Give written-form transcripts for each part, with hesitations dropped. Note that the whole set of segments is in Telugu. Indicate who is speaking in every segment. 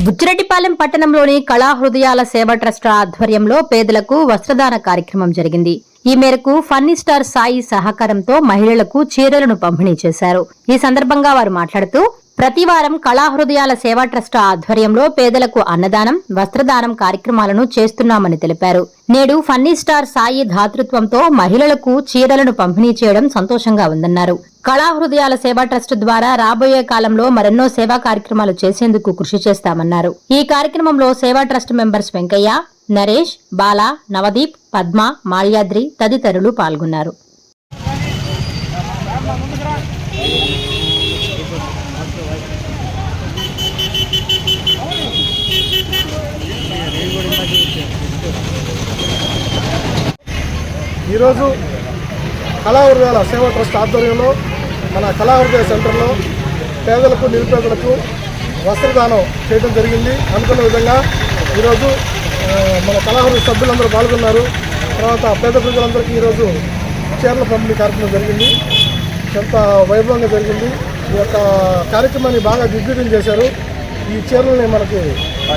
Speaker 1: బుచ్చిరెడ్డిపాలెం పట్టణంలోని కళా హృదయాల సేవ ట్రస్ట్ ఆధ్వర్యంలో పేదలకు వస్త్రదాన కార్యక్రమం జరిగింది. ఈ మేరకు ఫన్నీ స్టార్ సాయి సహకారంతో మహిళలకు చీరలను పంపిణీ చేశారు. ఈ సందర్భంగా వారు మాట్లాడుతూ ప్రతి వారం కళా హృదయాల సేవా ట్రస్ట్ ఆధ్వర్యంలో పేదలకు అన్నదానం, వస్త్రదానం కార్యక్రమాలను చేస్తున్నామని తెలిపారు. నేడు ఫన్నీ స్టార్ సాయి ధాతృత్వంతో మహిళలకు చీరలను పంపిణీ చేయడం సంతోషంగా ఉందన్నారు. కళా హృదయాల సేవా ట్రస్ట్ ద్వారా రాబోయే కాలంలో మరెన్నో సేవా కార్యక్రమాలు చేసేందుకు కృషి చేస్తామన్నారు. ఈ కార్యక్రమంలో సేవా ట్రస్ట్ మెంబర్స్ వెంకయ్య, నరేష్, బాలా, నవదీప్, పద్మ, మాల్యాద్రి తదితరులు పాల్గొన్నారు.
Speaker 2: ఈరోజు కళా హృదయాల సేవా ట్రస్ట్ ఆధ్వర్యంలో మన కళా హృదయ సెంటర్లో పేదలకు, నిరుపేదలకు వస్త్రదానం చేయడం జరిగింది. అనుకున్న విధంగా ఈరోజు మన కళా హృదయ సభ్యులందరూ పాల్గొన్నారు. తర్వాత పేద ప్రజలందరికీ ఈరోజు చీరల పంపిణీ కార్యక్రమం జరిగింది. ఎంత వైభవంగా జరిగింది. ఈ యొక్క కార్యక్రమాన్ని బాగా దిగ్విజయం చేశారు. ఈ చీరలని మనకి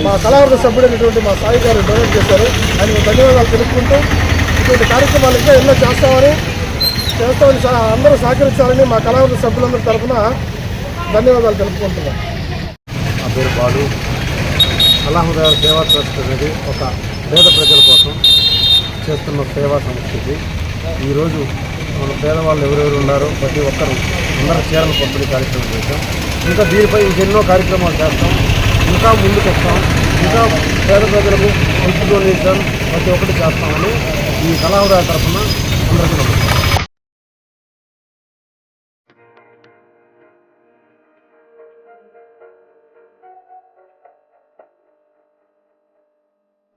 Speaker 2: మా కళా హృదయ సభ్యుడైనటువంటి మా సాయి గారు డొనేట్ చేశారు. ఆయనకు ధన్యవాదాలు తెలుపుకుంటూ ఇటువంటి కార్యక్రమాలు ఇంకా ఎన్నో చేస్తామని అందరూ సహకరించాలని మా కళా హృదయ సభ్యులందరి తరఫున ధన్యవాదాలు తెలుపుకుంటున్నాం.
Speaker 3: నా పేరు బాలు. కళా హృదయాల సేవా ట్రస్ట్ అనేది ఒక పేద ప్రజల కోసం చేస్తున్న సేవా సంస్థ. ఈరోజు మన పేదవాళ్ళు ఎవరెవరు ఉన్నారో ప్రతి ఒక్కరూ అందరూ చీరల పంపిణీ కార్యక్రమం చేస్తాం. ఇంకా దీనిపై ఇంకెన్నో కార్యక్రమాలు చేస్తాం. ఇంకా ముందుకు వస్తాం. ఇంకా పేద ప్రజలకు ఫుడ్ డొనేషన్ ప్రతి ఒక్కటి చేస్తామని ఈ కళా హృదయాల తరఫున అందరికీ నమస్కారం.